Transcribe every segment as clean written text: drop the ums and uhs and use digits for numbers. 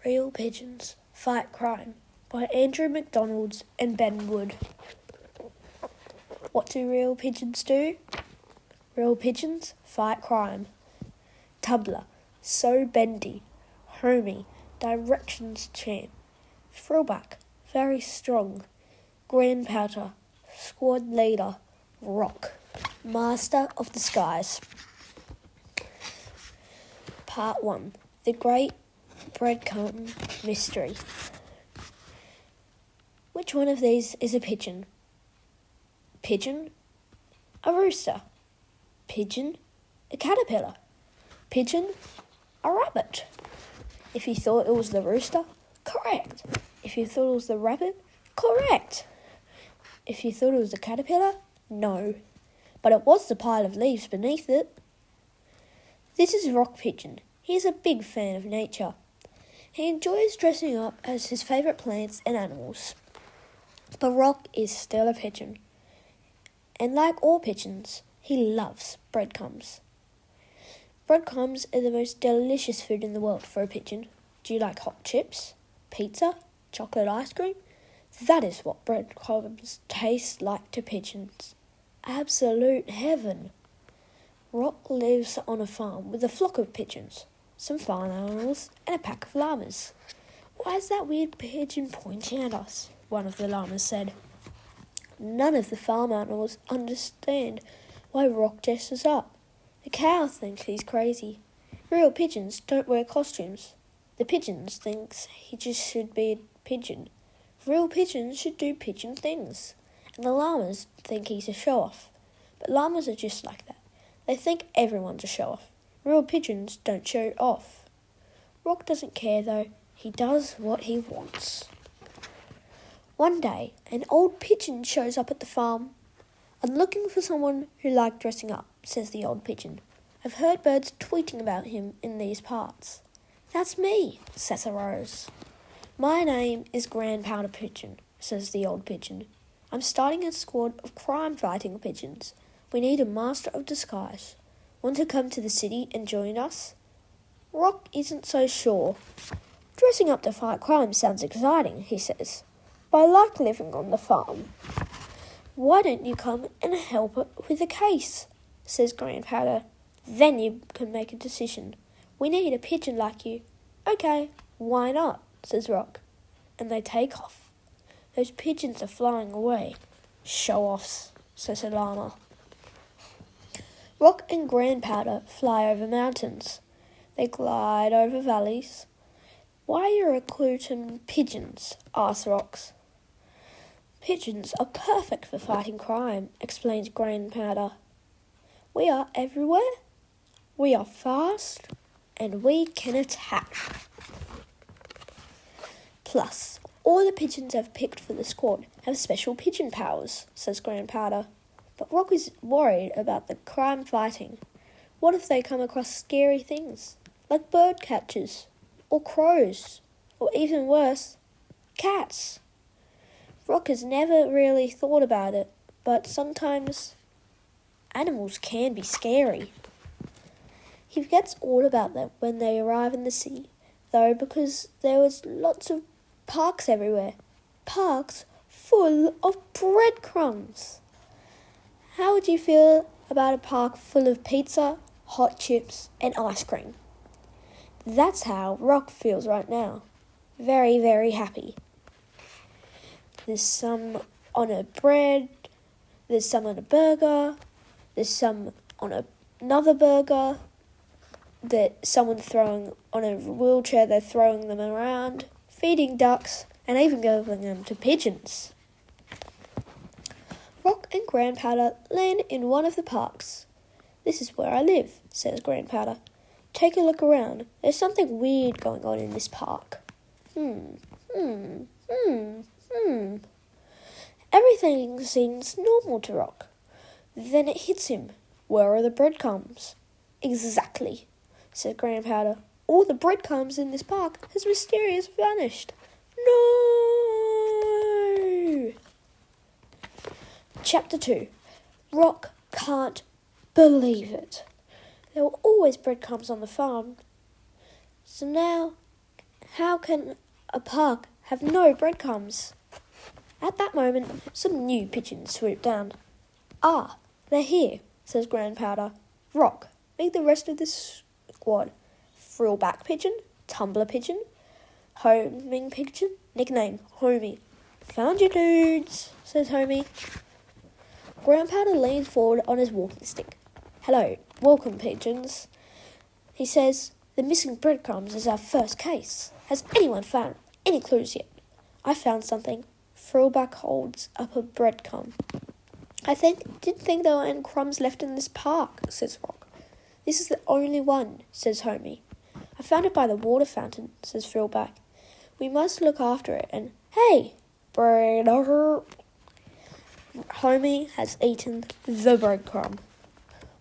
Real Pigeons Fight Crime by Andrew McDonald and Ben Wood. What do real pigeons do? Real pigeons fight crime. Tumbler, so bendy. Homie, directions champ. Throwback, very strong. Grandpouter, squad leader. Rock, master of the skies. Part 1. The Great Breadcrumb Mystery. Which one of these is a pigeon? Pigeon, a rooster. Pigeon, a caterpillar. Pigeon, a rabbit. If you thought it was the rooster, correct. If you thought it was the rabbit, correct. If you thought it was the caterpillar, no. But it was the pile of leaves beneath it. This is Rock Pigeon. He is a big fan of nature. He enjoys dressing up as his favourite plants and animals. But Rock is still a pigeon. And like all pigeons, he loves breadcrumbs. Breadcrumbs are the most delicious food in the world for a pigeon. Do you like hot chips, pizza, chocolate ice cream? That is what breadcrumbs taste like to pigeons. Absolute heaven. Rock lives on a farm with a flock of pigeons, some farm animals, and a pack of llamas. Why is that weird pigeon pointing at us? One of the llamas said. None of the farm animals understand why Rock dresses up. The cow thinks he's crazy. Real pigeons don't wear costumes. The pigeons think he just should be a pigeon. Real pigeons should do pigeon things. And the llamas think he's a show-off. But llamas are just like that. They think everyone's a show-off. Real pigeons don't show off. Rock doesn't care though. He does what he wants. One day, an old pigeon shows up at the farm. I'm looking for someone who likes dressing up, says the old pigeon. I've heard birds tweeting about him in these parts. That's me, says a rose. My name is Grandpouter Pigeon, says the old pigeon. I'm starting a squad of crime-fighting pigeons. We need a master of disguise. Want to come to the city and join us? Rock isn't so sure. Dressing up to fight crime sounds exciting, he says. But I like living on the farm. Why don't you come and help with the case, says Grandpouter. Then you can make a decision. We need a pigeon like you. Okay, why not, says Rock. And they take off. Those pigeons are flying away. Show-offs, says a llama. Rock and Grandpouter fly over mountains. They glide over valleys. Why are you recruiting pigeons? Asks Rock. Pigeons are perfect for fighting crime, explains Grandpouter. We are everywhere. We are fast, and we can attack. Plus, all the pigeons I've picked for the squad have special pigeon powers, says Grandpouter. But Rock is worried about the crime fighting. What if they come across scary things, like bird catchers, or crows, or even worse, cats? Rock has never really thought about it, but sometimes animals can be scary. He forgets all about them when they arrive in the city, though, because there was lots of parks everywhere. Parks full of breadcrumbs. How would you feel about a park full of pizza, hot chips, and ice cream? That's how Rock feels right now. Very, very happy. There's some on a bread, there's some on a burger, there's some on another burger, that someone throwing on a wheelchair, they're throwing them around, feeding ducks, and even giving them to pigeons. Rock and Grandpouter land in one of the parks. This is where I live, says Grandpouter. Take a look around. There's something weird going on in this park. Everything seems normal to Rock. Then it hits him. Where are the breadcrumbs? Exactly, said Grandpouter. All the breadcrumbs in this park has mysteriously vanished. No! Chapter 2. Rock can't believe it. There were always breadcrumbs on the farm. So now, How can a park have no breadcrumbs? At that moment, some new pigeons swooped down. Ah, they're here, says Grandpowder. Rock, meet the rest of the squad. Frillback pigeon, tumbler pigeon, homing pigeon, nickname, Homie. Found you dudes, says Homie. Grandpowder leans forward on his walking stick. Hello, welcome pigeons. He says, the missing breadcrumbs is our first case. Has anyone found any clues yet? I found something. Frillback holds up a breadcrumb. I didn't think there were any crumbs left in this park, says Rock. This is the only one, says Homie. I found it by the water fountain, says Frillback. We must look after it and, hey, breader. Homie has eaten the breadcrumb.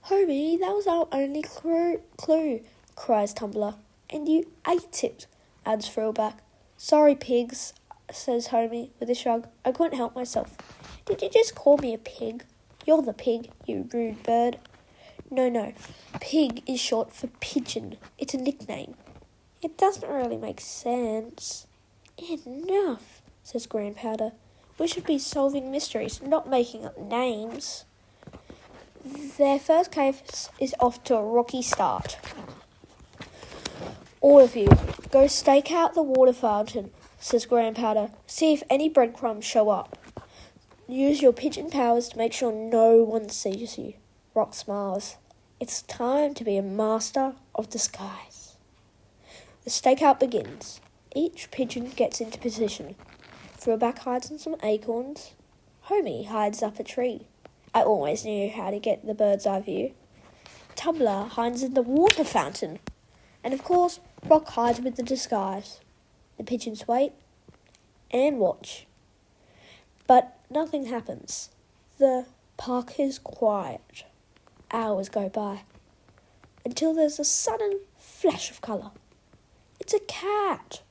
Homie, that was our only clue, cries Tumbler. And you ate it, adds Frillback. Sorry, pigs, says Homie with a shrug. I couldn't help myself. Did you just call me a pig? You're the pig, you rude bird. No. Pig is short for pigeon. It's a nickname. It doesn't really make sense. Enough, says Grandpowder. We should be solving mysteries, not making up names. Their first case is off to a rocky start. All of you, go stake out the water fountain, says Grandpowder. See if any breadcrumbs show up. Use your pigeon powers to make sure no one sees you. Rock smiles. It's time to be a master of disguise. The stakeout begins. Each pigeon gets into position. Frillback hides in some acorns. Homie hides up a tree. I always knew how to get the bird's eye view. Tumbler hides in the water fountain. And of course, Rock hides with the disguise. The pigeons wait and watch. But nothing happens. The park is quiet. Hours go by. Until there's a sudden flash of colour. It's a cat.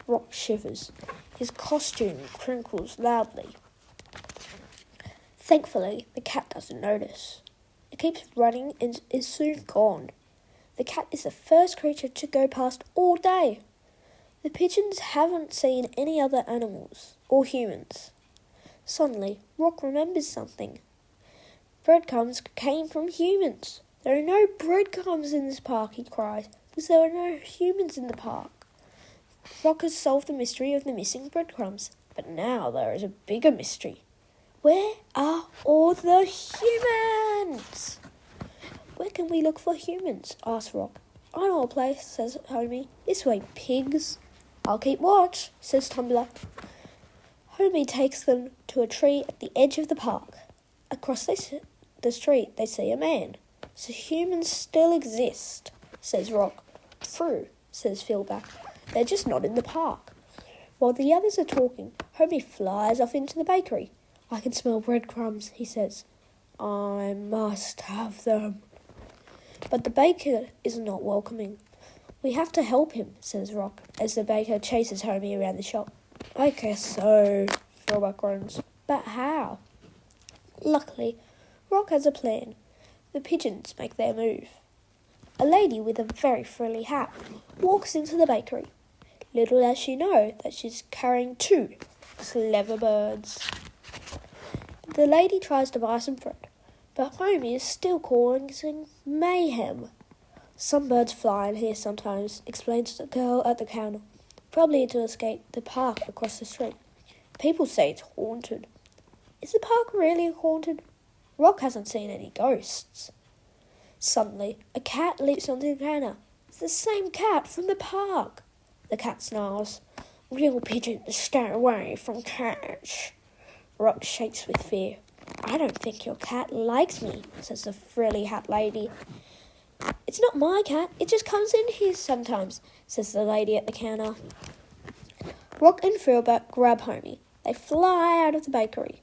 Rock shivers. His costume crinkles loudly. Thankfully, the cat doesn't notice. It keeps running and is soon gone. The cat is the first creature to go past all day. The pigeons haven't seen any other animals or humans. Suddenly, Rock remembers something. Breadcrumbs came from humans. There are no breadcrumbs in this park, he cries, because there are no humans in the park. Rock has solved the mystery of the missing breadcrumbs, but now there is a bigger mystery. Where are all the humans? Where can we look for humans? Asks Rock. I know a place, says Homie. This way, pigs. I'll keep watch, says Tumbler. Homie takes them to a tree at the edge of the park. Across the street, they see a man. So humans still exist, says Rock. True, says Philback. They're just not in the park. While the others are talking, Homie flies off into the bakery. I can smell breadcrumbs, he says. I must have them. But the baker is not welcoming. We have to help him, says Rock, as the baker chases Homie around the shop. I guess so, Philback groans. But how? Luckily, Rock has a plan. The pigeons make their move. A lady with a very frilly hat walks into the bakery. Little does she know that she's carrying 2 clever birds. The lady tries to buy some bread, but Homie is still causing mayhem. Some birds fly in here sometimes, explains the girl at the counter, probably to escape the park across the street. People say it's haunted. Is the park really haunted? Rock hasn't seen any ghosts. Suddenly, a cat leaps onto the counter. It's the same cat from the park. The cat snarls. Real pigeons stay away from cats. Rock shakes with fear. I don't think your cat likes me, says the frilly hat lady. It's not my cat, it just comes in here sometimes, says the lady at the counter. Rock and Philback grab Homie. They fly out of the bakery.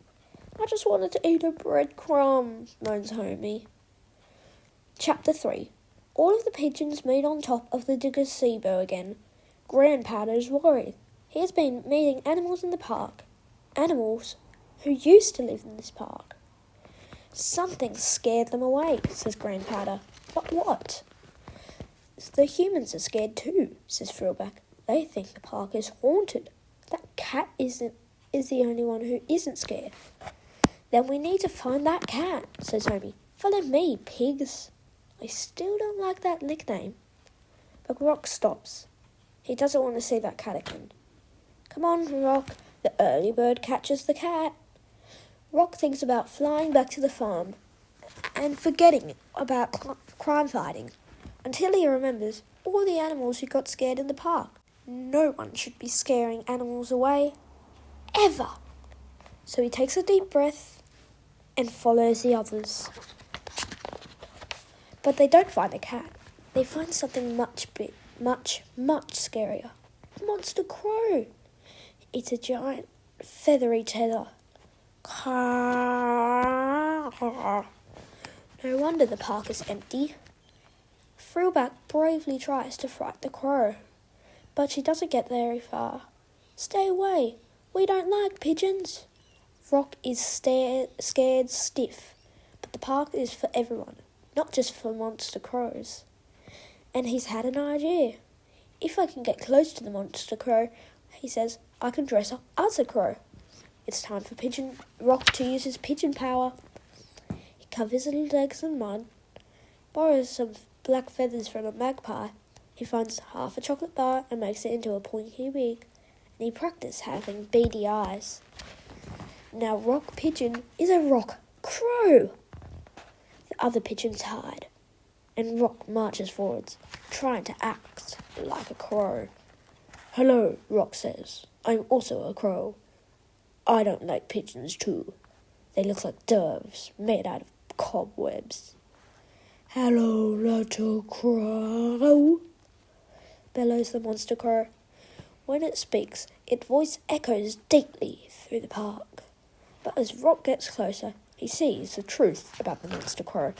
I just wanted to eat a breadcrumb, moans Homie. Chapter 3. All of the pigeons meet on top of the gazebo again. Grandpowder is worried. He has been meeting animals in the park. Animals who used to live in this park. Something scared them away, says Grandpowder. But what? The humans are scared too, says Frillback. They think the park is haunted. That cat is the only one who isn't scared. Then we need to find that cat, says Homie. Follow me, pigs. I still don't like that nickname. But Rock stops. He doesn't want to see that cat again. Come on, Rock. The early bird catches the cat. Rock thinks about flying back to the farm and forgetting about crime fighting until he remembers all the animals who got scared in the park. No one should be scaring animals away, ever. So he takes a deep breath and follows the others. But they don't find a cat. They find something much scarier. A monster crow. It's a giant feathery tether. No wonder the park is empty. Frillback bravely tries to frighten the crow, but she doesn't get very far. Stay away. We don't like pigeons. Rock is scared stiff, but the park is for everyone, not just for monster crows. And he's had an idea. If I can get close to the monster crow, he says, I can dress up as a crow. It's time for Rock to use his pigeon power. He covers his legs in mud, borrows some black feathers from a magpie. He finds half a chocolate bar and makes it into a pointy wig. And he practices having beady eyes. Now Rock Pigeon is a rock crow. The other pigeons hide, and Rock marches forwards, trying to act like a crow. Hello, Rock says. I'm also a crow. I don't like pigeons too. They look like doves made out of cobwebs. Hello, little crow, bellows the monster crow. When it speaks, its voice echoes deeply through the park. But as Rock gets closer, he sees the truth about the monster crow.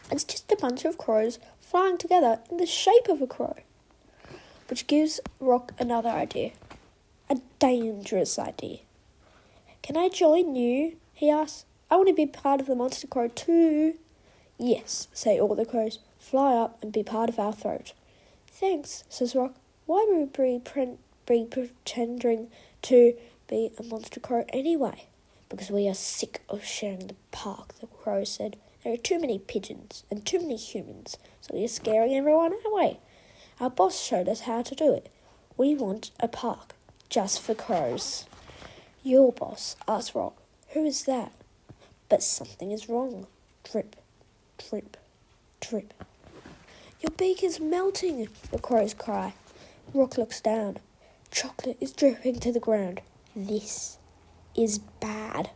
It's just a bunch of crows flying together in the shape of a crow. Which gives Rock another idea. A dangerous idea. Can I join you? He asks. I want to be part of the monster crow too. Yes, say all the crows. Fly up and be part of our throat. Thanks, says Rock. Why would we be pretending to be a monster crow anyway? Because we are sick of sharing the park, the crow said. There are too many pigeons and too many humans, so we are scaring everyone away. Our boss showed us how to do it. We want a park just for crows. Your boss, asked Rock. Who is that? But something is wrong. Drip, drip, drip. Your beak is melting, the crows cry. Rock looks down. Chocolate is dripping to the ground. This is bad.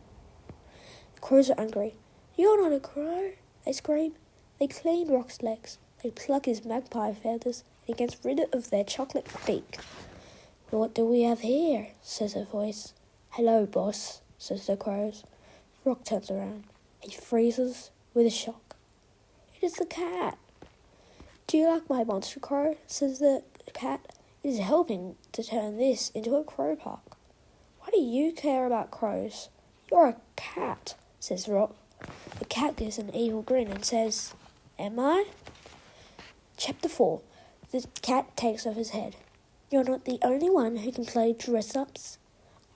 The crows are angry. You're not a crow, they scream. They clean Rock's legs. They pluck his magpie feathers and he gets rid of their chocolate beak. What do we have here? Says a voice. Hello, boss, says the crows. Rock turns around. He freezes with a shock. It is the cat. Do you like my monster crow? Says the cat. It is helping to turn this into a crow park. Why do you care about crows? You're a cat, says Rock. The cat gives an evil grin and says, Am I? Chapter 4. The cat takes off his head. You're not the only one who can play dress-ups.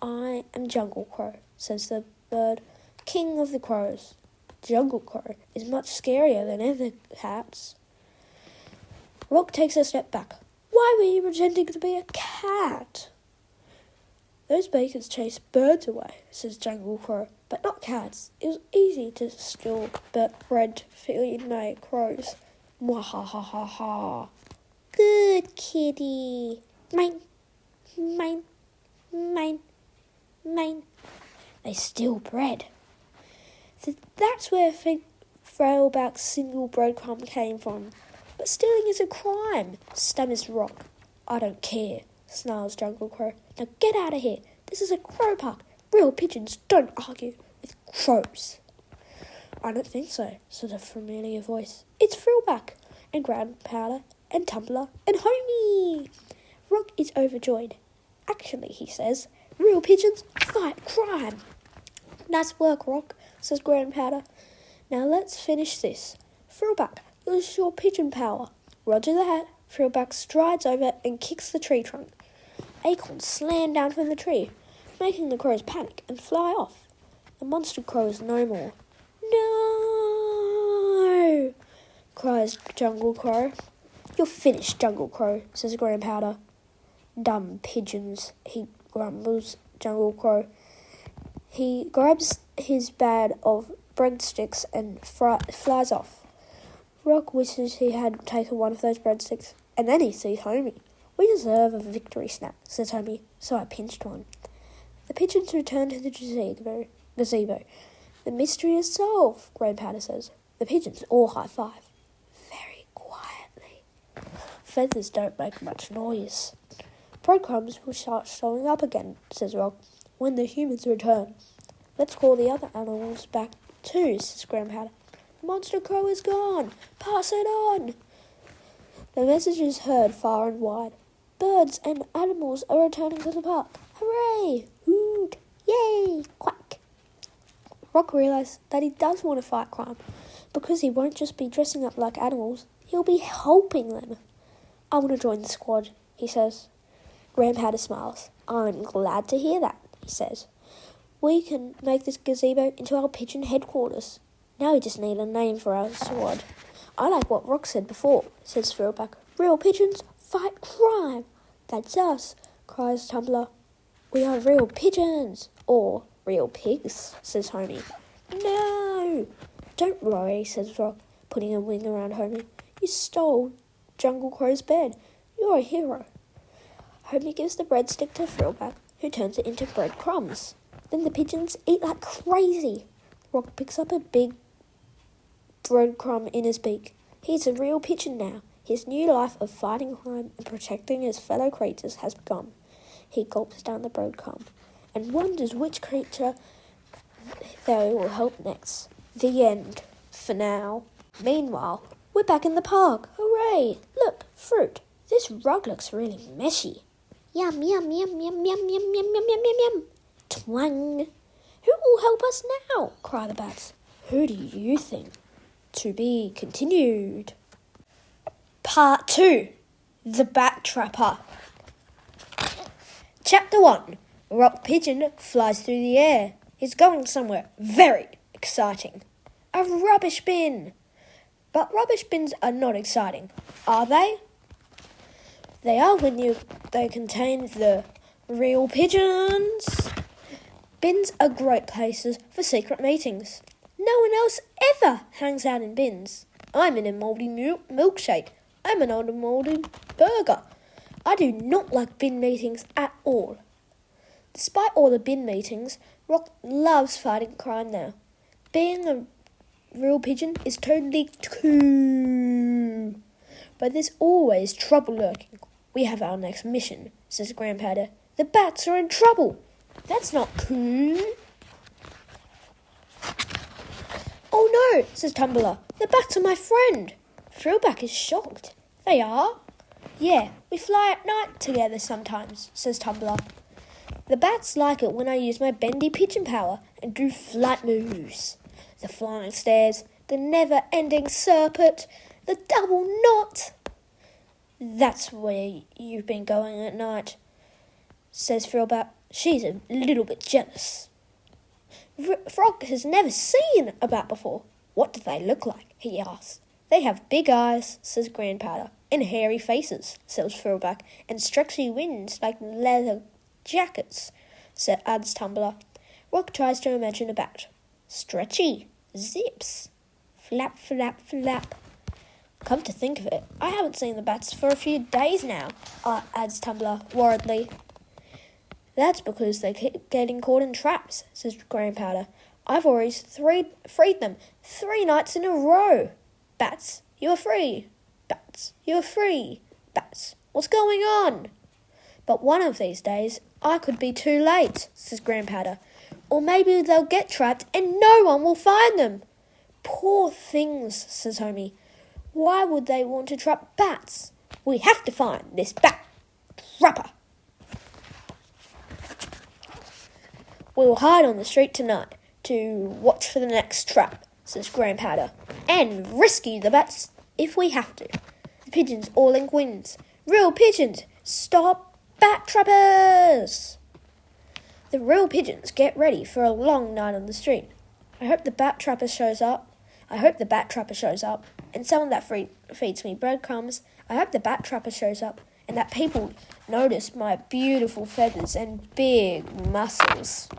I am Jungle Crow, says the bird, king of the crows. Jungle Crow is much scarier than other cats. Rock takes a step back. Why were you pretending to be a cat? Those bacons chase birds away, says Jungle Crow, but not cats. It was easy to steal bread feeding crows. Mwahahaha. Good kitty. Mine, mine, mine, mine. They steal bread. So that's where Frailback's single breadcrumb came from. But stealing is a crime, stammers Rock. I don't care, snarls Jungle Crow. Now get out of here. This is a crow park. Real pigeons don't argue with crows. I don't think so, said a familiar voice. It's Frillback, and Grandpowder, and Tumbler, and Homie. Rock is overjoyed. Actually, he says, real pigeons fight crime. Nice work, Rock, says Grandpowder. Now let's finish this. Frillback, use your pigeon power. Roger that. Frillback strides over and kicks the tree trunk. Acorns slam down from the tree, making the crows panic and fly off. The monster crow is no more. No! Cries Jungle Crow. You're finished, Jungle Crow, says Grandpowder. Dumb pigeons, he grumbles, Jungle Crow. He grabs his bag of breadsticks and flies off. Rock wishes he had taken one of those breadsticks, and then he sees Homie. We deserve a victory snack, says Homie, so I pinched one. The pigeons return to the gazebo. The mystery is solved, Grandpowder says. The pigeons all high-five. Very quietly. Feathers don't make much noise. Breadcrumbs will start showing up again, says Rock, when the humans return. Let's call the other animals back too, says Grandpowder. The monster crow is gone. Pass it on. The message is heard far and wide. Birds and animals are returning to the park. Hooray! Hoot! Yay! Quack! Rock realizes that he does want to fight crime, because he won't just be dressing up like animals, he'll be helping them. I want to join the squad, he says. Grandpowder smiles. I'm glad to hear that, he says. We can make this gazebo into our pigeon headquarters. Now we just need a name for our squad. I like what Rock said before, says Frillback. Real pigeons fight crime. That's us, cries Tumbler. We are real pigeons. Or real pigs, says Homie. No! Don't worry, says Rock, putting a wing around Homie. You stole Jungle Crow's bed. You're a hero. Homie gives the breadstick to Frillback, who turns it into breadcrumbs. Then the pigeons eat like crazy. Rock picks up a big breadcrumb in his beak. He's a real pigeon now. His new life of fighting crime and protecting his fellow creatures has begun. He gulps down the breadcrumb and wonders which creature they will help next. The end. For now. Meanwhile, we're back in the park. Hooray! Look, fruit. This rug looks really messy. Yum, yum, yum, yum, yum, yum, yum, yum, yum, yum, yum. Twang. Who will help us now? Cry the bats. Who do you think? To be continued. Part 2. The Bat Trapper. Chapter 1. Rock Pigeon flies through the air. He's going somewhere very exciting. A rubbish bin. But rubbish bins are not exciting, are they? They are when they contain the real pigeons. Bins are great places for secret meetings. No one else ever hangs out in bins. I'm in a mouldy milkshake. I'm an old mouldy burger. I do not like bin meetings at all. Despite all the bin meetings, Rock loves fighting crime now. Being a real pigeon is totally cool. But there's always trouble lurking. We have our next mission, says Grandpowder. The bats are in trouble. That's not cool. Oh no, says Tumbler. The bats are my friend. Frillback is shocked. They are? Yeah, we fly at night together sometimes, says Tumbler. The bats like it when I use my bendy pigeon power and do flight moves. The flying stairs, the never-ending serpent, the double knot. That's where you've been going at night, says Frillback. She's a little bit jealous. Frog has never seen a bat before. What do they look like? He asks. They have big eyes, says Grandpowder, and hairy faces, says Frillback, and stretchy wings like leather jackets, adds Tumbler. Rock tries to imagine a bat. Stretchy. Zips. Flap, flap, flap. Come to think of it, I haven't seen the bats for a few days now, adds Tumbler worriedly. That's because they keep getting caught in traps, says Grandpowder. I've already freed them 3 nights in a row. Bats, you are free. Bats, you are free. Bats, what's going on? But one of these days, I could be too late, says Grandpowder. Or maybe they'll get trapped and no one will find them. Poor things, says Homie. Why would they want to trap bats? We have to find this bat trapper. We'll hide on the street tonight to watch for the next trap, says Grandpowder, and rescue the bats if we have to. The pigeons all in wins. Real pigeons, stop bat trappers! The real pigeons get ready for a long night on the street. I hope the bat trapper shows up. And someone that feeds me breadcrumbs. I hope the bat trapper shows up and that people notice my beautiful feathers and big muscles.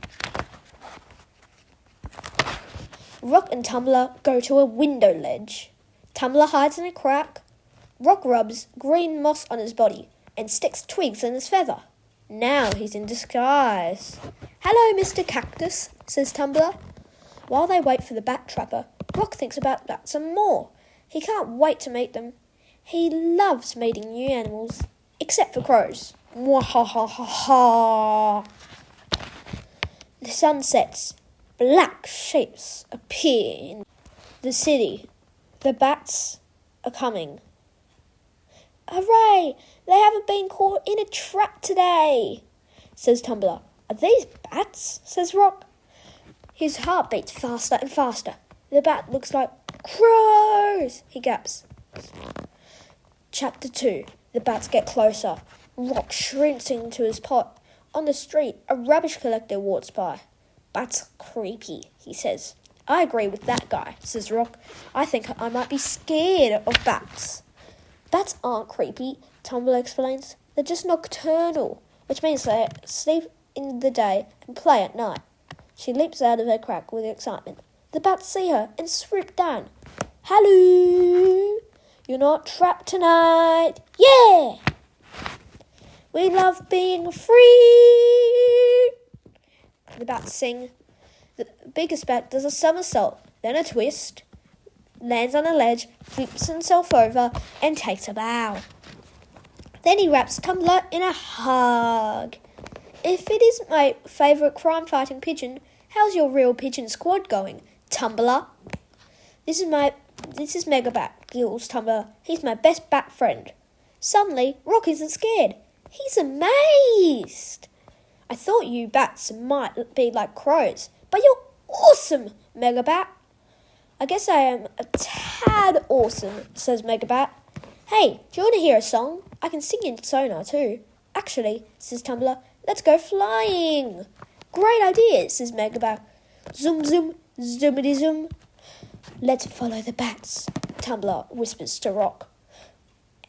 Rock and Tumbler go to a window ledge. Tumbler hides in a crack. Rock rubs green moss on his body and sticks twigs in his feather. Now he's in disguise. "Hello, Mr. Cactus," says Tumbler. While they wait for the bat trapper, Rock thinks about bats some more. He can't wait to meet them. He loves meeting new animals, except for crows. Mwahahaha. The sun sets. Black shapes appear in the city. The bats are coming. "Hooray! They haven't been caught in a trap today," says Tumbler. "Are these bats?" says Rock. His heart beats faster and faster. The bat looks like crows, he gaps. Chapter 2. The bats get closer. Rock shrinks into his pot. On the street, a rubbish collector walks by. "Bats are creepy," he says. "I agree with that guy," says Rock. "I think I might be scared of bats." "Bats aren't creepy," Tumbler explains. "They're just nocturnal, which means they sleep in the day and play at night." She leaps out of her crack with excitement. The bats see her and swoop down. "Hello! You're not trapped tonight! Yeah! We love being free!" The bats sing. The biggest bat does a somersault, then a twist, lands on a ledge, flips himself over, and takes a bow. Then he wraps Tumbler in a hug. "If it isn't my favourite crime-fighting pigeon, how's your real pigeon squad going, Tumbler?" This is Megabat, gills Tumbler. "He's my best bat friend." Suddenly, Rock isn't scared. He's amazed. "I thought you bats might be like crows, but you're awesome, Megabat." "I guess I am a tad awesome," says Megabat. "Hey, do you want to hear a song? I can sing in sonar too." "Actually," says Tumbler, "let's go flying." "Great idea," says Megabat. "Zoom, zoom, zoomity zoom." "Let's follow the bats," Tumbler whispers to Rock.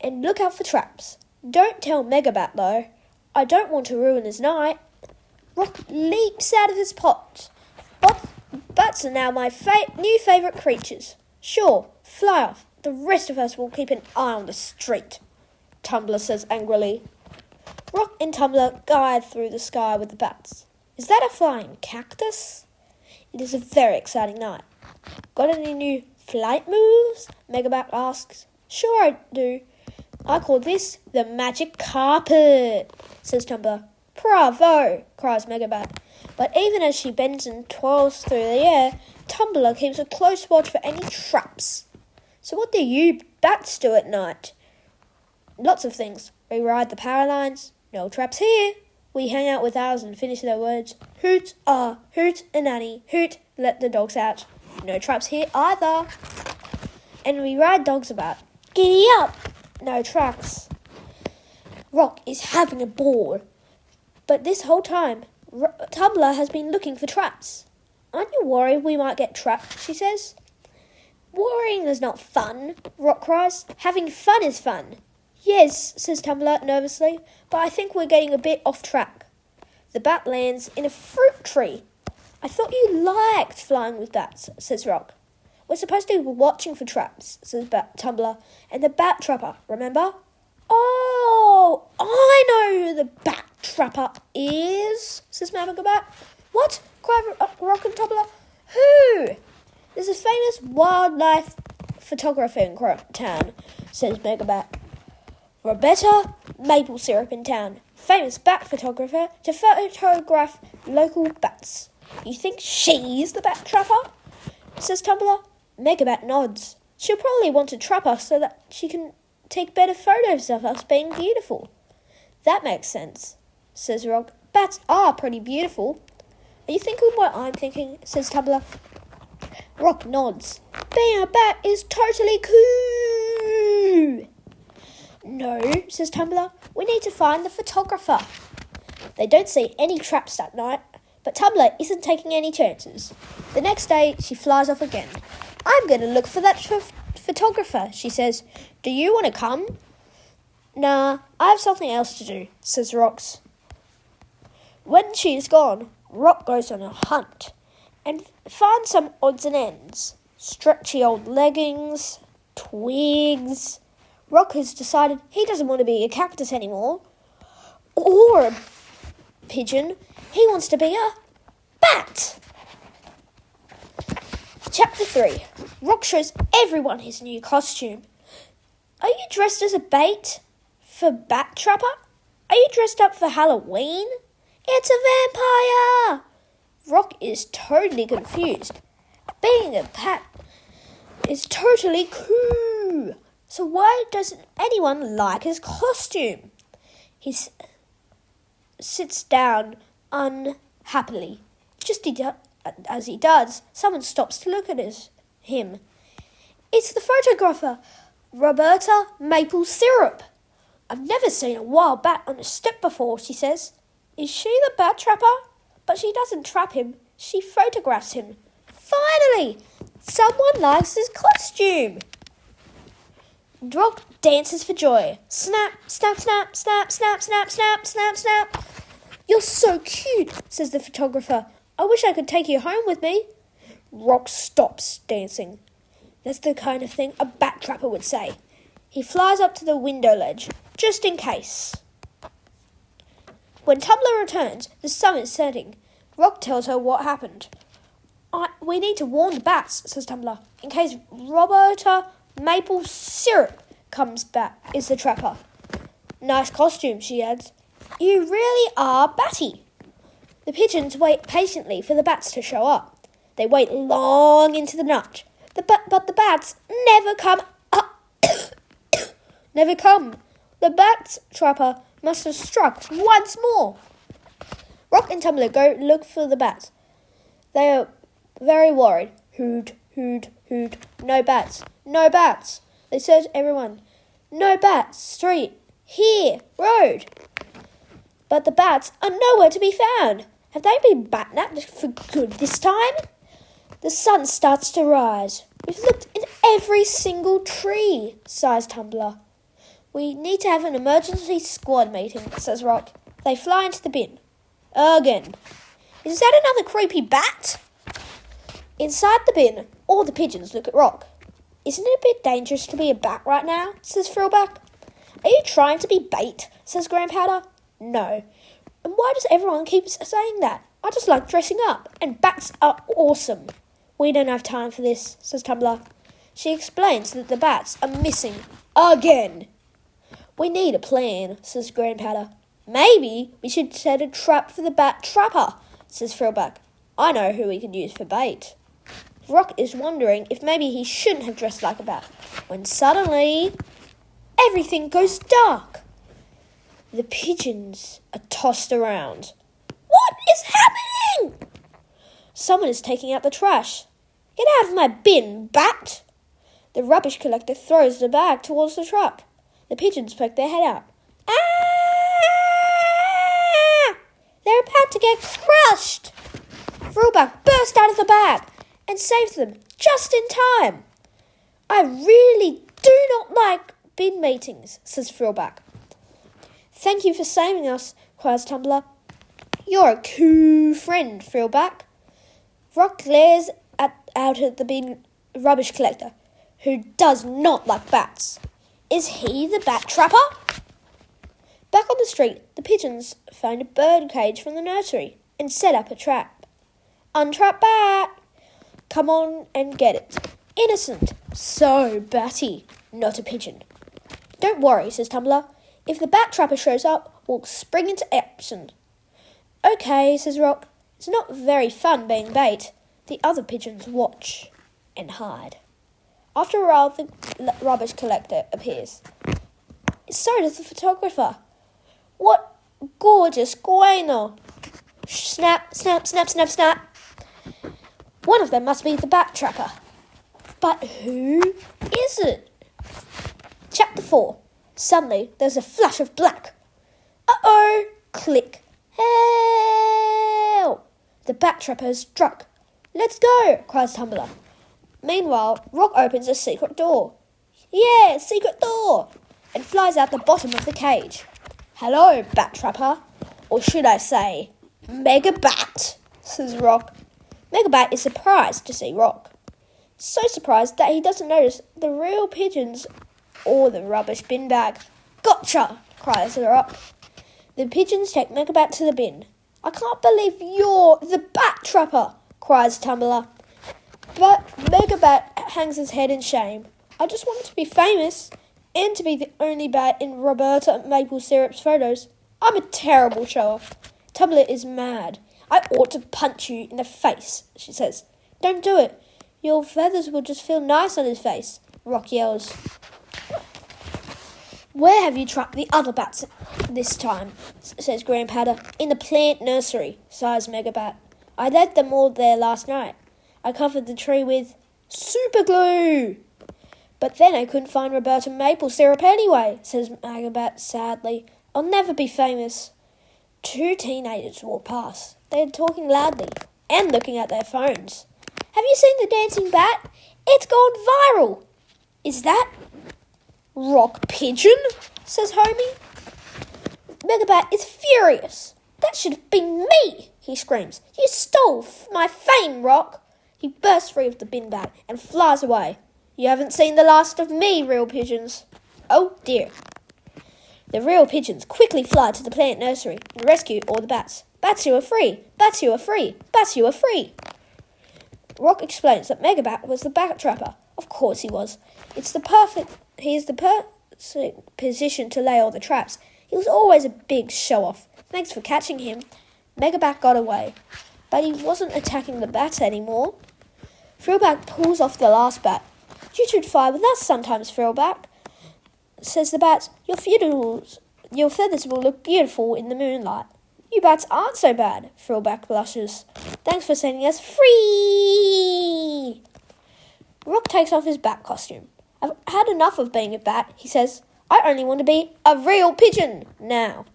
"And look out for traps. Don't tell Megabat, though. I don't want to ruin his night." Rock leaps out of his pot. Bats are now my new favourite creatures. "Sure, fly off. The rest of us will keep an eye on the street," Tumbler says angrily. Rock and Tumbler guide through the sky with the bats. "Is that a flying cactus?" It is a very exciting night. "Got any new flight moves?" Megabat asks. "Sure I do. I call this the magic carpet," says Tumbler. "Bravo!" cries Megabat. But even as she bends and twirls through the air, Tumbler keeps a close watch for any traps. "So what do you bats do at night?" "Lots of things. We ride the power lines. No traps here. We hang out with ours and finish their words. Hoot, hoot and nanny, hoot, let the dogs out. No traps here either. And we ride dogs about. Giddy up! No traps." Rock is having a ball. But this whole time, Tumbler has been looking for traps. "Aren't you worried we might get trapped?" she says. "Worrying is not fun," Rock cries. "Having fun is fun." "Yes," says Tumbler nervously, "but I think we're getting a bit off track." The bat lands in a fruit tree. "I thought you liked flying with bats," says Rock. "We're supposed to be watching for traps," says Tumbler, "and the bat trapper, remember?" "Oh, I know who the bat trapper is," says Megabat. "What?" cried Rock and Tumbler. "Who?" "There's a famous wildlife photographer in town," says Megabat. "Roberta Maple Syrup in town. Famous bat photographer to photograph local bats. You think she's the bat trapper?" says Tumbler. Megabat nods. "She'll probably want to trap us so that she can take better photos of us being beautiful." "That makes sense," says Rock. "Bats are pretty beautiful." "Are you thinking what I'm thinking?" says Tumbler. Rock nods. "Being a bat is totally cool." No, says Tumbler. We need to find the photographer. They don't see any traps that night, but Tumbler isn't taking any chances. The next day, she flies off again. I'm going to look for that photographer, she says. Do you want to come? Nah, I have something else to do, says Rox. When she's gone, Rock goes on a hunt and finds some odds and ends. Stretchy old leggings, twigs. Rock has decided he doesn't want to be a cactus anymore. Or a pigeon. He wants to be a bat. Chapter 3. Rock shows everyone his new costume. Are you dressed as a bait for Bat Trapper? Are you dressed up for Halloween? It's a vampire! Rock is totally confused. Being a bat is totally cool. So why doesn't anyone like his costume? He sits down unhappily. Just as he does, someone stops to look at him. It's the photographer, Roberta Maple Syrup. I've never seen a wild bat on a step before, she says. Is she the bat trapper? But she doesn't trap him. She photographs him. Finally! Someone likes his costume. Rock dances for joy. Snap, snap, snap, snap, snap, snap, snap, snap, snap. You're so cute, says the photographer. I wish I could take you home with me. Rock stops dancing. That's the kind of thing a bat trapper would say. He flies up to the window ledge, just in case. When Tumbler returns, the sun is setting. Rock tells her what happened. We need to warn the bats, says Tumbler, in case Roberta Maple Syrup comes back, is the trapper. Nice costume, she adds. You really are batty. The pigeons wait patiently for the bats to show up. They wait long into the night. But the bats never come. Never come. The bat trapper must have struck once more. Rock and Tumbler go look for the bats. They are very worried. Hoot, hoot, hoot. No bats. No bats. They search everyone. No bats. Street. Here. Road. But the bats are nowhere to be found. Have they been batnapped for good this time? The sun starts to rise. We've looked in every single tree, sighs Tumbler. We need to have an emergency squad meeting, says Rock. They fly into the bin. Again. Is that another creepy bat? Inside the bin, all the pigeons look at Rock. Isn't it a bit dangerous to be a bat right now, says Frillback. Are you trying to be bait, says Grandpowder. No. And why does everyone keep saying that? I just like dressing up, and bats are awesome. We don't have time for this, says Tumbler. She explains that the bats are missing again. We need a plan, says Grandpowder. Maybe we should set a trap for the bat trapper, says Frillback. I know who we can use for bait. Rock is wondering if maybe he shouldn't have dressed like a bat, when suddenly everything goes dark. The pigeons are tossed around. What is happening? Someone is taking out the trash. Get out of my bin, bat! The rubbish collector throws the bag towards the truck. The pigeons poke their head out. Ah! They're about to get crushed! Frillback burst out of the bag and saved them just in time. I really do not like bin meetings, says Frillback. Thank you for saving us, cries Tumbler. You're a cool friend, Frillback. Rock glares out at the bin rubbish collector, who does not like bats. Is he the bat trapper? Back on the street, the pigeons find a bird cage from the nursery and set up a trap. Untrap bat! Come on and get it. Innocent. So batty. Not a pigeon. Don't worry, says Tumbler. If the bat trapper shows up, we'll spring into action. Okay, says Rock. It's not very fun being bait. The other pigeons watch and hide. After a while, the rubbish collector appears. So does the photographer. What gorgeous guano! Snap, snap, snap, snap, snap. One of them must be the bat trapper. But who is it? Chapter 4. Suddenly, there's a flash of black. Uh-oh! Click. Help! The bat trapper has struck. Let's go! Cries Tumbler. Meanwhile, Rock opens a secret door. Yeah, secret door! And flies out the bottom of the cage. Hello, bat trapper. Or should I say, Mega Bat, says Rock. Mega Bat is surprised to see Rock. So surprised that he doesn't notice the real pigeons or the rubbish bin bag. Gotcha! Cries Rock. The pigeons take Mega Bat to the bin. I can't believe you're the bat trapper, cries Tumbler. But Mega Bat hangs his head in shame. I just wanted to be famous and to be the only bat in Roberta Maple Syrup's photos. I'm a terrible show-off. Tumbler is mad. I ought to punch you in the face, she says. Don't do it. Your feathers will just feel nice on his face, Rock yells. Where have you trapped the other bats this time, says Grandpatter. In the plant nursery, sighs Mega Bat. I left them all there last night. I covered the tree with super glue. But then I couldn't find Roberta Maple Syrup anyway, says Mega Bat sadly. I'll never be famous. 2 teenagers walk past. They are talking loudly and looking at their phones. Have you seen the dancing bat? It's gone viral. Is that Rock Pigeon? Says Homie. Mega Bat is furious. That should have been me, he screams. You stole my fame, Rock. He bursts free of the bin bag and flies away. You haven't seen the last of me, real pigeons. Oh dear. The real pigeons quickly fly to the plant nursery and rescue all the bats. Bats who are free! Bats who are free! Bats who are free! Rock explains that Mega Bat was the bat trapper. Of course he was. He is the perfect position to lay all the traps. He was always a big show-off. Thanks for catching him. Mega Bat got away. But he wasn't attacking the bats anymore. Frillback pulls off the last bat. You should fly with us sometimes, Frillback, says the bat. Your feathers will look beautiful in the moonlight. You bats aren't so bad, Frillback blushes. Thanks for sending us free! Rock takes off his bat costume. I've had enough of being a bat, he says. I only want to be a real pigeon now.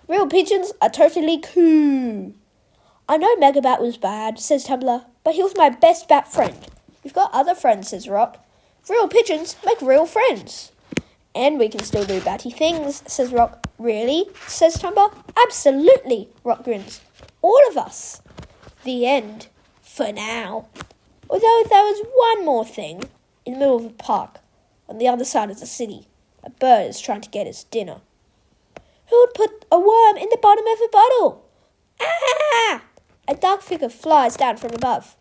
Real pigeons are totally cool. I know Mega Bat was bad, says Tumbler, but he was my best bat friend. You've got other friends, says Rock. Real pigeons make real friends. And we can still do batty things, says Rock. Really? Says Tumbler. Absolutely, Rock grins. All of us. The end. For now. Although there was one more thing. In the middle of a park, on the other side of the city, a bird is trying to get its dinner. Who would put a worm in the bottom of a bottle? Ah! A dark figure flies down from above.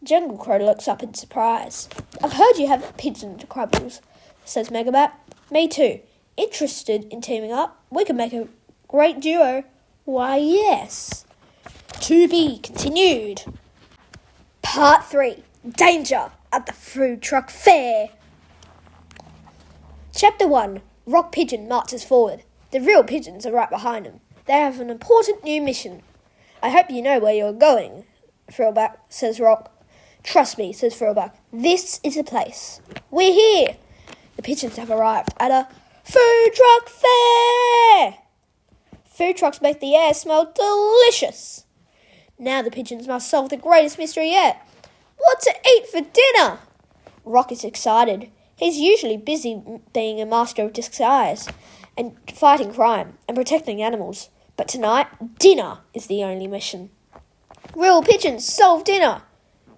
Jungle Crow looks up in surprise. I've heard you have pigeon crubbles, says Mega Bat. Me too. Interested in teaming up? We can make a great duo. Why, yes. To be continued. Part 3. Danger at the Food Truck Fair. Chapter 1. Rock Pigeon marches forward. The real pigeons are right behind him. They have an important new mission. I hope you know where you're going, Frillback, says Rock. Trust me, says Frillback. This is the place. We're here. The pigeons have arrived at a food truck fair. Food trucks make the air smell delicious. Now the pigeons must solve the greatest mystery yet. What to eat for dinner? Rock is excited. He's usually busy being a master of disguise and fighting crime and protecting animals. But tonight, dinner is the only mission. Real pigeons solve dinner.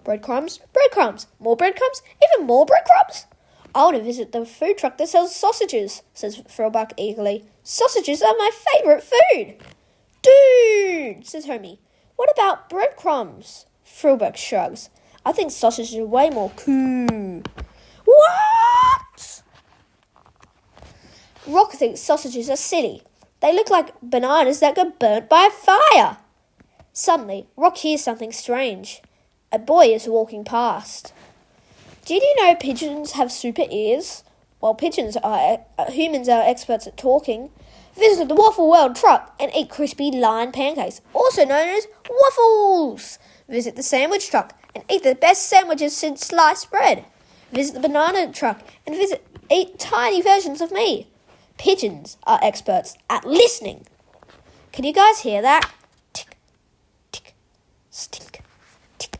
Breadcrumbs, breadcrumbs, more breadcrumbs, even more breadcrumbs. I want to visit the food truck that sells sausages, says Frillback eagerly. Sausages are my favourite food. Dude, says Homie. What about breadcrumbs? Frillback shrugs. I think sausages are way more cool. What? Rock thinks sausages are silly. They look like bananas that got burnt by a fire. Suddenly, Rock hears something strange. A boy is walking past. Did you know pigeons have super ears? While humans are experts at talking. Visit the Waffle World truck and eat crispy line pancakes, also known as waffles. Visit the sandwich truck and eat the best sandwiches since sliced bread. Visit the banana truck and eat tiny versions of me. Pigeons are experts at listening. Can you guys hear that? Tick, tick, stick, tick,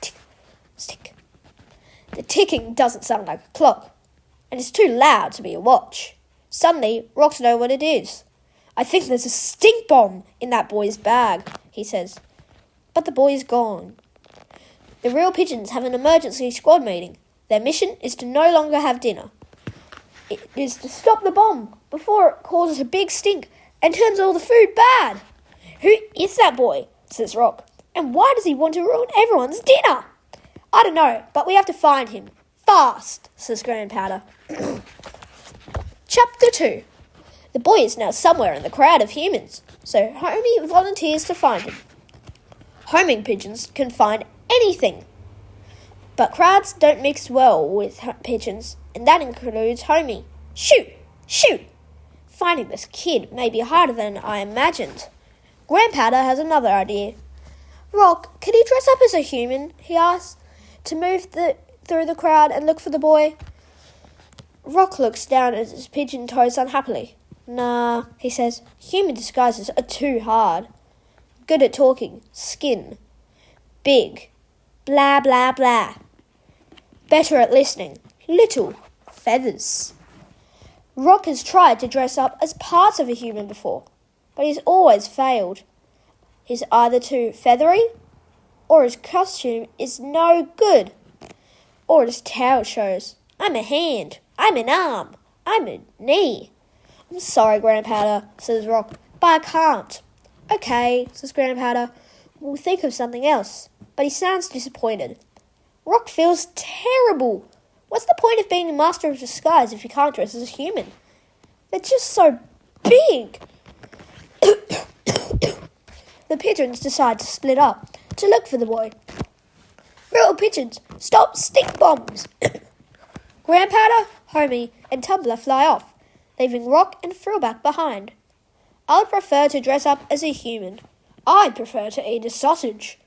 tick, stick. The ticking doesn't sound like a clock, and it's too loud to be a watch. Suddenly, Rocks knows what it is. I think there's a stink bomb in that boy's bag, he says. But the boy is gone. The real pigeons have an emergency squad meeting. Their mission is to no longer have dinner. It is to stop the bomb before it causes a big stink and turns all the food bad. Who is that boy? Says Rock. And why does he want to ruin everyone's dinner? I don't know, but we have to find him. Fast, says Grandpowder. Chapter 2. The boy is now somewhere in the crowd of humans, so Homie volunteers to find him. Homing pigeons can find anything, but crowds don't mix well with pigeons, and that includes Homie. Shoot! Shoot! Finding this kid may be harder than I imagined. Grandpowder has another idea. Rock, can he dress up as a human, he asks, to move through the crowd and look for the boy? Rock looks down at his pigeon toes unhappily. Nah, he says, human disguises are too hard. Good at talking, skin. Big, blah blah blah. Better at listening, little, feathers. Rock has tried to dress up as parts of a human before, but he's always failed. He's either too feathery, or his costume is no good, or his tail shows. I'm a hand, I'm an arm, I'm a knee. I'm sorry, Grandpowder, says Rock, but I can't. Okay, says Grandpowder, we'll think of something else. But he sounds disappointed. Rock feels terrible. What's the point of being a master of disguise if you can't dress as a human? They're just so big. The pigeons decide to split up to look for the boy. Real pigeons, stop stink bombs. Grandpowder, Homie, and Tumbler fly off, leaving Rock and Frillback behind. I would prefer to dress up as a human. I'd prefer to eat a sausage.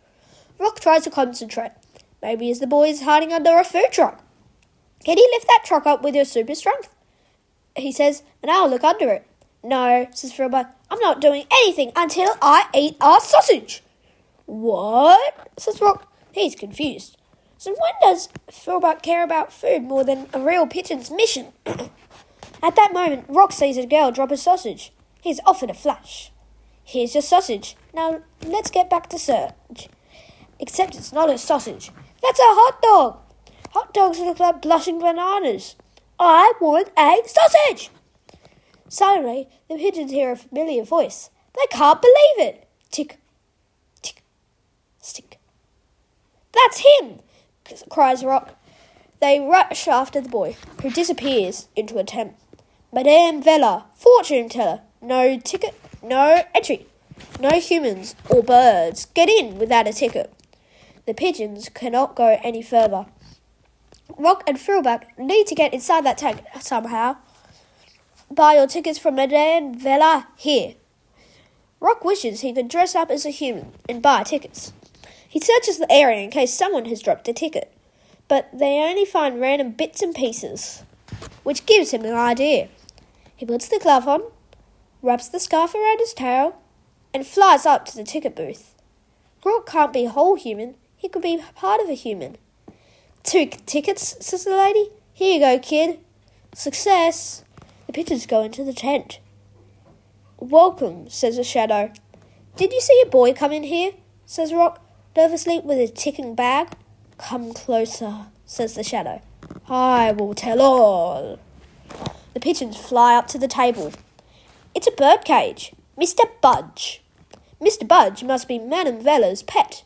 Rock tries to concentrate. Maybe as the boy is hiding under a food truck. Can you lift that truck up with your super strength? He says, and I'll look under it. No, says Frillback, I'm not doing anything until I eat our sausage. What? Says Rock. He's confused. So when does Frillback care about food more than a real pigeon's mission? At that moment, Rock sees a girl drop a sausage. He's off in a flash. Here's your sausage. Now, let's get back to search. Except it's not a sausage. That's a hot dog. Hot dogs look like blushing bananas. I want a sausage. Suddenly, the pigeons hear a familiar voice. They can't believe it. Tick, tick, stick. That's him, cries Rock. They rush after the boy, who disappears into a tent. Madame Vella, fortune teller. No ticket, no entry. No humans or birds get in without a ticket. The pigeons cannot go any further. Rock and Frillback need to get inside that tank somehow. Buy your tickets from Madame Vella here. Rock wishes he could dress up as a human and buy tickets. He searches the area in case someone has dropped a ticket, but they only find random bits and pieces, which gives him an idea. He puts the glove on, wraps the scarf around his tail, and flies up to the ticket booth. Rock can't be a whole human. He could be part of a human. 2 tickets, says the lady. Here you go, kid. Success. The pigeons go into the tent. Welcome, says the shadow. Did you see a boy come in here? Says Rock, nervously with a ticking bag. Come closer, says the shadow. I will tell all. The pigeons fly up to the table. It's a bird cage. Mr. Budge. Mr. Budge must be Madame Vella's pet.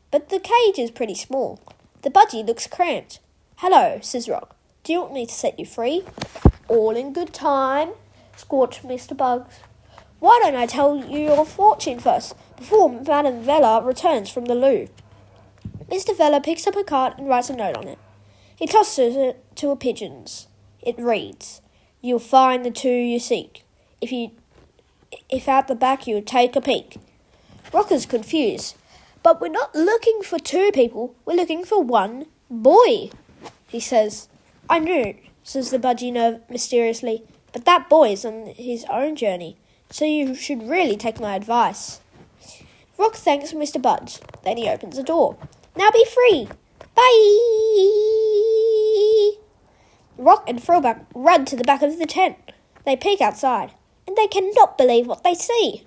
But the cage is pretty small. The budgie looks cramped. Hello, says Rock. Do you want me to set you free? All in good time, squawked Mr. Bugs. Why don't I tell you your fortune first, before Madame Vella returns from the loo? Mr. Vella picks up a card and writes a note on it. He tosses it to a pigeon's. It reads, You'll find the 2 you seek. If out the back you take a peek. Rock is confused. But we're not looking for 2 people. We're looking for 1 boy, he says. I knew, says the budgie mysteriously. But that boy is on his own journey, so you should really take my advice. Rock thanks Mr. Budge. Then he opens the door. Now be free. Bye! Rock and Throwback run to the back of the tent. They peek outside, and they cannot believe what they see.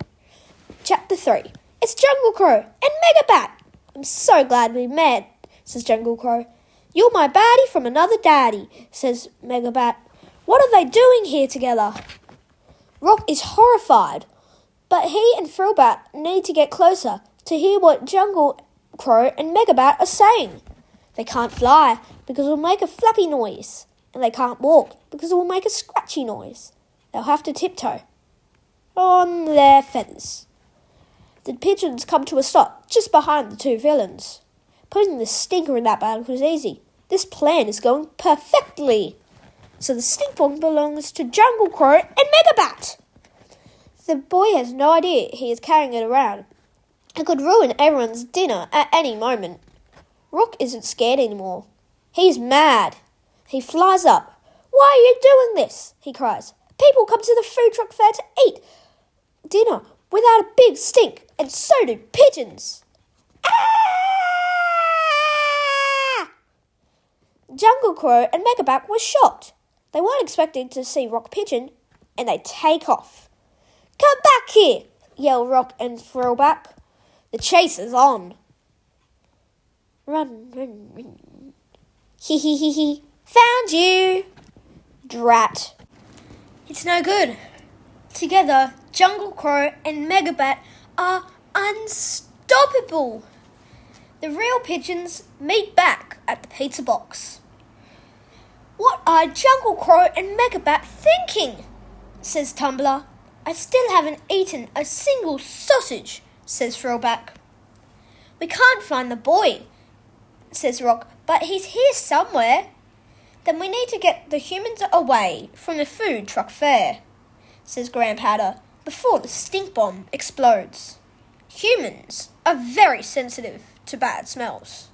Chapter 3. It's Jungle Crow and Megabat. I'm so glad we met, says Jungle Crow. You're my baddie from another daddy, says Megabat. What are they doing here together? Rock is horrified, but he and Throwback need to get closer to hear what Jungle Crow and Megabat are saying. They can't fly because it will make a flappy noise, and they can't walk because it will make a scratchy noise. They'll have to tiptoe on their feathers. The pigeons come to a stop just behind the two villains. Putting the stinker in that bag was easy. This plan is going perfectly. So the stink bomb belongs to Jungle Crow and Megabat. The boy has no idea he is carrying it around. It could ruin everyone's dinner at any moment. Rock isn't scared anymore. He's mad. He flies up. Why are you doing this? He cries. People come to the food truck fair to eat dinner without a big stink, and so do pigeons. Ah! Jungle Crow and Megabat were shocked. They weren't expecting to see Rock Pigeon, and they take off. Come back here, yell Rock and Throwback. The chase is on. Run, run, run. Hee hee hee hee. Found you. Drat. It's no good. Together, Jungle Crow and Megabat are unstoppable. The real pigeons meet back at the pizza box. What are Jungle Crow and Megabat thinking? Says Tumbler. I still haven't eaten a single sausage, says Throwback. We can't find the boy, says Rock, but he's here somewhere. Then we need to get the humans away from the food truck fair, says Grandpowder, before the stink bomb explodes. Humans are very sensitive to bad smells.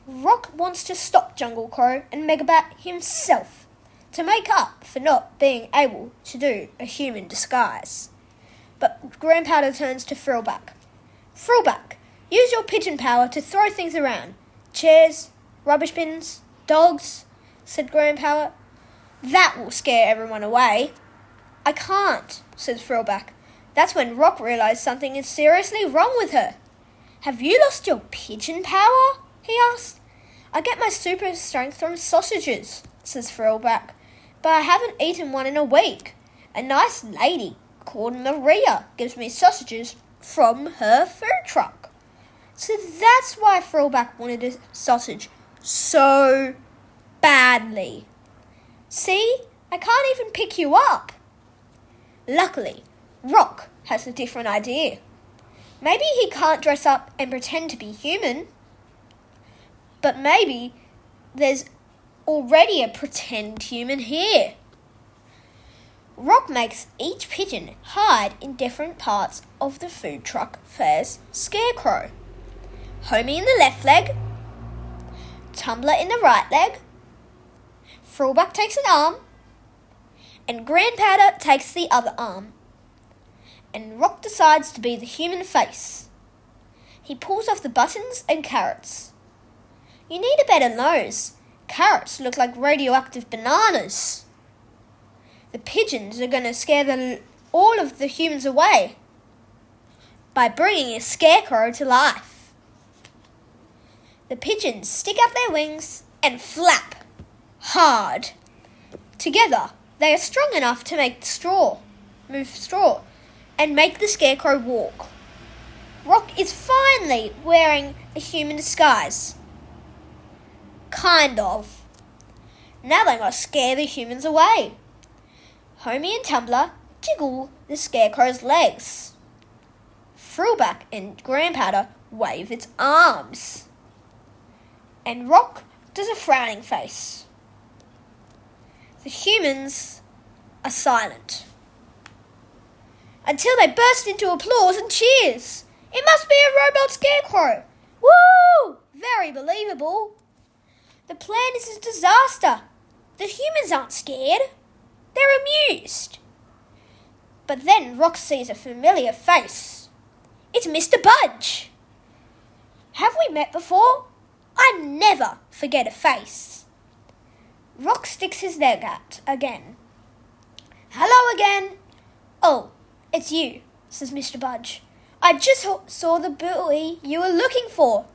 Rock wants to stop Jungle Crow and Megabat himself to make up for not being able to do a human disguise. But Grandpowder turns to Throwback. Throwback, use your pigeon power to throw things around. Chairs, rubbish bins, dogs, said Grandpowder. That will scare everyone away. I can't, said Throwback. That's when Rock realised something is seriously wrong with her. Have you lost your pigeon power? He asked. I get my super strength from sausages, says Throwback, but I haven't eaten one in a week. A nice lady called Maria gives me sausages from her food truck. So that's why Throwback wanted a sausage so badly. See, I can't even pick you up. Luckily, Rock has a different idea. Maybe he can't dress up and pretend to be human, but maybe there's already a pretend human here. Rock makes each pigeon hide in different parts of the food truck fair's scarecrow. Homie in the left leg, Tumbler in the right leg, Throwback takes an arm, and Grandpowder takes the other arm. And Rock decides to be the human face. He pulls off the buttons and carrots. You need a better nose. Carrots look like radioactive bananas. The pigeons are going to scare all of the humans away by bringing a scarecrow to life. The pigeons stick out their wings and flap hard. Together, they are strong enough to move straw, and make the scarecrow walk. Rock is finally wearing a human disguise. Kind of. Now they must scare the humans away. Homie and Tumbler jiggle the scarecrow's legs. Throwback and Grandpowder wave its arms. And Rock does a frowning face. The humans are silent, until they burst into applause and cheers. It must be a robot scarecrow. Woo! Very believable. The plan is a disaster. The humans aren't scared. They're amused. But then Rock sees a familiar face. It's Mr. Budge. Have we met before? I never forget a face. Rock sticks his leg out again. Hello again. Oh, it's you, says Mr. Budge. I just saw the buoy you were looking for.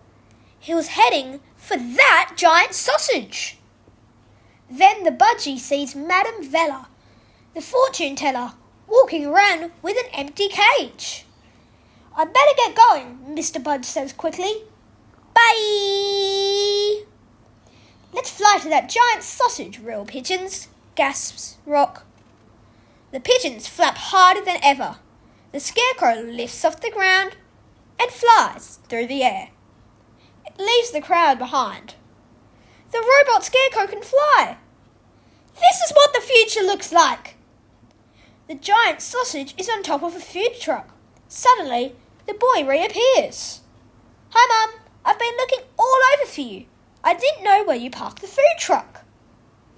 He was heading for that giant sausage. Then the budgie sees Madame Vella, the fortune teller, walking around with an empty cage. I better get going, Mr. Budge says quickly. Bye! Let's fly to that giant sausage, real pigeons, gasps Rock. The pigeons flap harder than ever. The scarecrow lifts off the ground and flies through the air. It leaves the crowd behind. The robot scarecrow can fly. This is what the future looks like. The giant sausage is on top of a food truck. Suddenly, the boy reappears. Hi, Mum. I've been looking all over for you. I didn't know where you parked the food truck.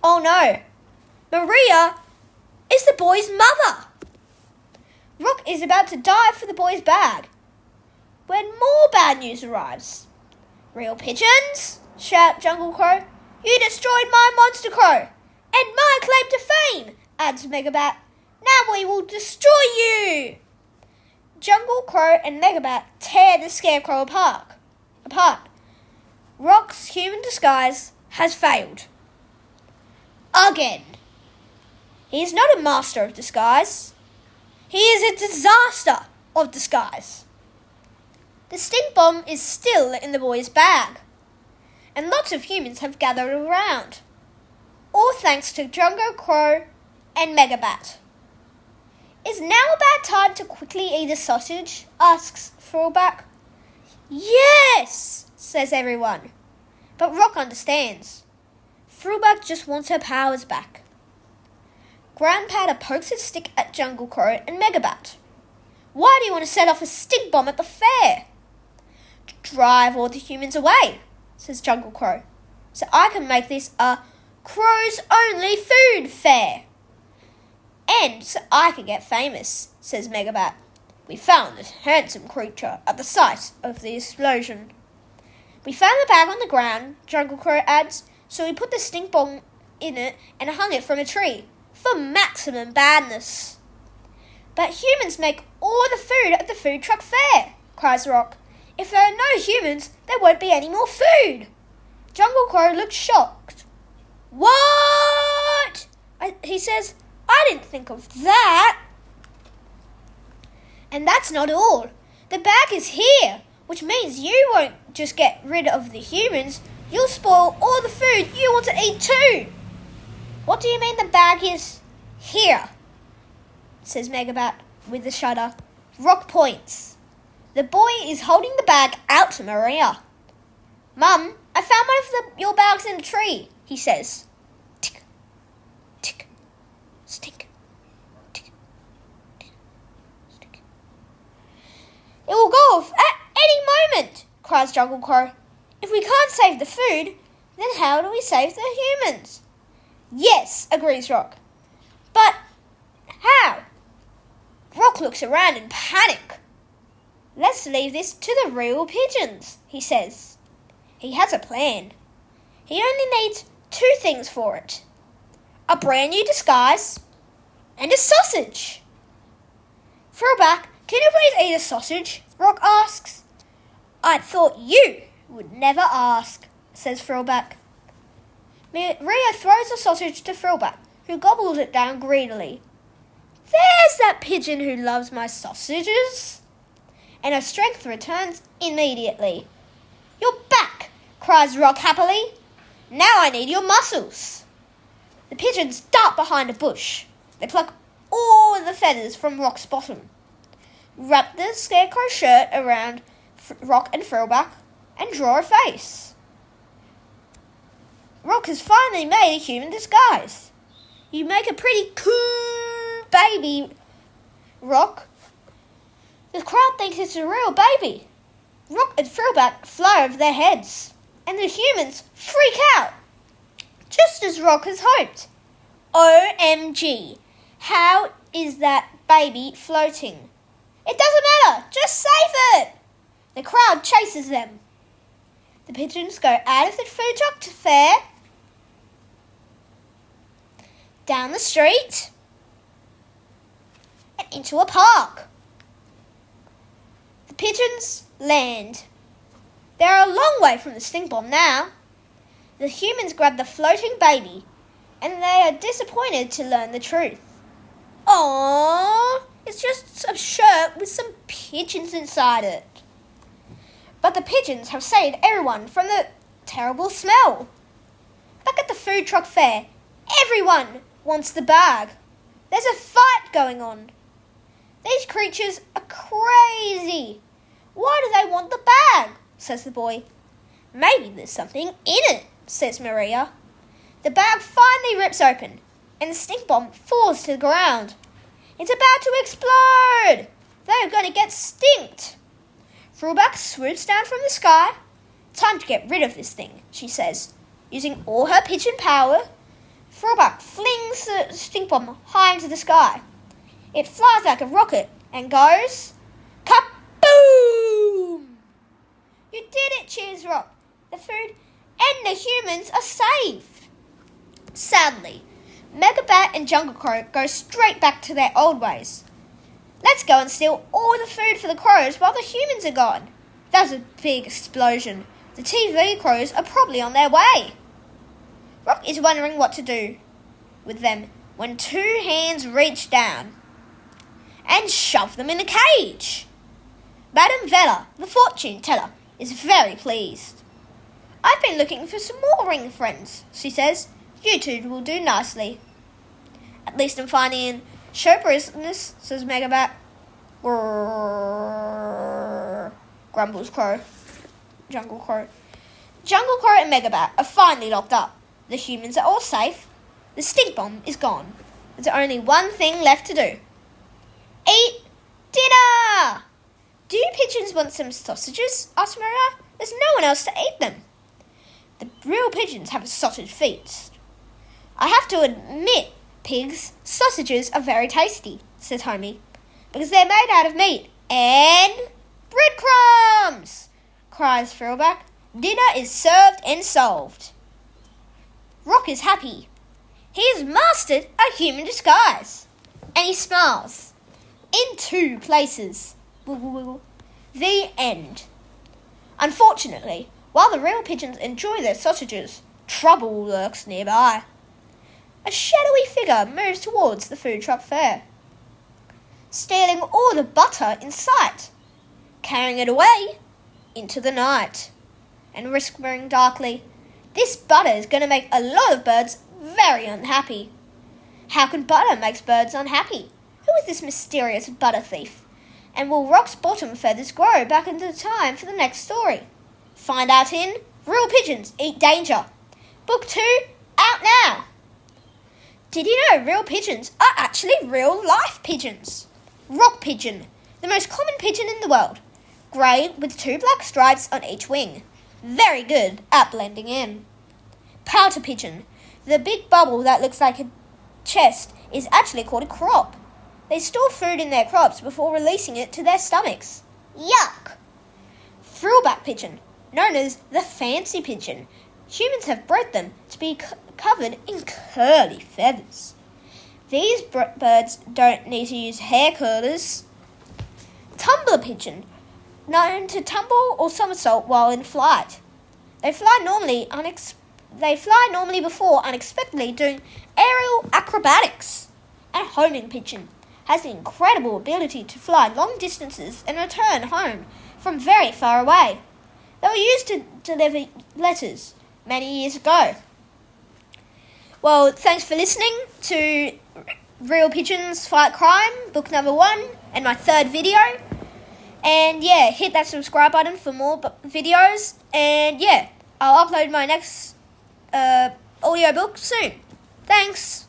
Oh no. Maria is the boy's mother. Rock is about to dive for the boy's bag when more bad news arrives. Real pigeons, shout Jungle Crow. You destroyed my monster crow and my claim to fame, adds Megabat. Now we will destroy you. Jungle Crow and Megabat tear the scarecrow apart. Rock's human disguise has failed. Again. He is not a master of disguise. He is a disaster of disguise. The stink bomb is still in the boy's bag, and lots of humans have gathered around, all thanks to Jungle Crow and Megabat. Is now a bad time to quickly eat a sausage? Asks Thrillback. Yes, says everyone. But Rock understands. Thrillback just wants her powers back. Grandpanda pokes his stick at Jungle Crow and Megabat. Why do you want to set off a stink bomb at the fair? To drive all the humans away, says Jungle Crow, so I can make this a crows only food fair. And so I can get famous, says Megabat. We found this handsome creature at the site of the explosion. We found the bag on the ground, Jungle Crow adds, so we put the stink bomb in it and hung it from a tree for maximum badness. But humans make all the food at the food truck fair, cries Rock. If there are no humans, there won't be any more food. Jungle Crow looks shocked. What? He says, I didn't think of that. And that's not all. The bag is here, which means you won't just get rid of the humans, you'll spoil all the food you want to eat too. What do you mean the bag is here? Says Megabat with a shudder. Rock points. The boy is holding the bag out to Maria. Mum, I found one of your bags in a tree, he says. Tick, tick, stink, tick, tick, stink. It will go off at any moment, cries Jungle Crow. If we can't save the food, then how do we save the humans? Yes, agrees Rock. But how? Rock looks around in panic. Let's leave this to the real pigeons, he says. He has a plan. He only needs 2 things for it. A brand new disguise and a sausage. Throwback, can you please eat a sausage? Rock asks. I thought you would never ask, says Thrillback. Maria throws the sausage to Thrillback, who gobbles it down greedily. There's that pigeon who loves my sausages. And her strength returns immediately. You're back, cries Rock happily. Now I need your muscles. The pigeons dart behind a bush. They pluck all the feathers from Rock's bottom, wrap the scarecrow shirt around Rock and Thrillback, and draw a face. Rock has finally made a human disguise. You make a pretty cool baby, Rock. The crowd thinks it's a real baby. Rock and Thrillback fly over their heads, and the humans freak out, just as Rock has hoped. OMG, how is that baby floating? It doesn't matter, just save it! The crowd chases them. The pigeons go out of the food truck fair, down the street, and into a park. The pigeons land. They're a long way from the stink bomb now. The humans grab the floating baby, and they are disappointed to learn the truth. Aww, it's just a shirt with some pigeons inside it. But the pigeons have saved everyone from the terrible smell. Back at the food truck fair, everyone wants the bag. There's a fight going on. These creatures are crazy. Why do they want the bag? Says the boy. Maybe there's something in it, says Maria. The bag finally rips open, and the stink bomb falls to the ground. It's about to explode. They're going to get stinked. Frillback swoops down from the sky. Time to get rid of this thing, she says. Using all her pigeon power, Frillback flings the stink bomb high into the sky. It flies like a rocket and goes kaboom! You did it, Cheers Rock. The food and the humans are saved. Sadly, Megabat and Jungle Crow go straight back to their old ways. Let's go and steal all the food for the crows while the humans are gone. That was a big explosion. The TV crows are probably on their way. Rock is wondering what to do with them when two hands reach down and shove them in a cage. Madame Vella, the fortune teller, is very pleased. I've been looking for some more ring friends, she says. You two will do nicely. At least I'm finding show business, says Megabat. Grumbles Crow. Jungle Crow. Jungle Crow and Megabat are finally locked up. The humans are all safe. The stink bomb is gone. There's only one thing left to do. Eat dinner! Do you pigeons want some sausages? Asked Maria. There's no one else to eat them. The real pigeons have a sausage feast. I have to admit, pigs, sausages are very tasty, says Homie, because they're made out of meat and breadcrumbs, cries Frillback. Dinner is served and solved. Rock is happy. He has mastered a human disguise, and he smiles. In two places. The end. Unfortunately, while the real pigeons enjoy their sausages, trouble lurks nearby. A shadowy figure moves towards the food truck fair, stealing all the butter in sight, carrying it away into the night, and whispering darkly, "This butter is going to make a lot of birds very unhappy." How can butter make birds unhappy? Who is this mysterious butter thief? And will Rock's bottom feathers grow back into time for the next story? Find out in Real Pigeons Eat Danger. Book 2, out now. Did you know real pigeons are actually real-life pigeons? Rock pigeon, the most common pigeon in the world. Grey with 2 black stripes on each wing. Very good at blending in. Pouter pigeon, the big bubble that looks like a chest is actually called a crop. They store food in their crops before releasing it to their stomachs. Yuck! Frillback pigeon, known as the fancy pigeon. Humans have bred them to be covered in curly feathers. These birds don't need to use hair curlers. Tumbler pigeon, known to tumble or somersault while in flight. They fly normally before unexpectedly doing aerial acrobatics. And homing pigeon has the incredible ability to fly long distances and return home from very far away. They were used to deliver letters many years ago. Well, thanks for listening to Real Pigeons Fight Crime, book number 1, and my 3rd video. And yeah, hit that subscribe button for more videos. And yeah, I'll upload my next audiobook soon. Thanks.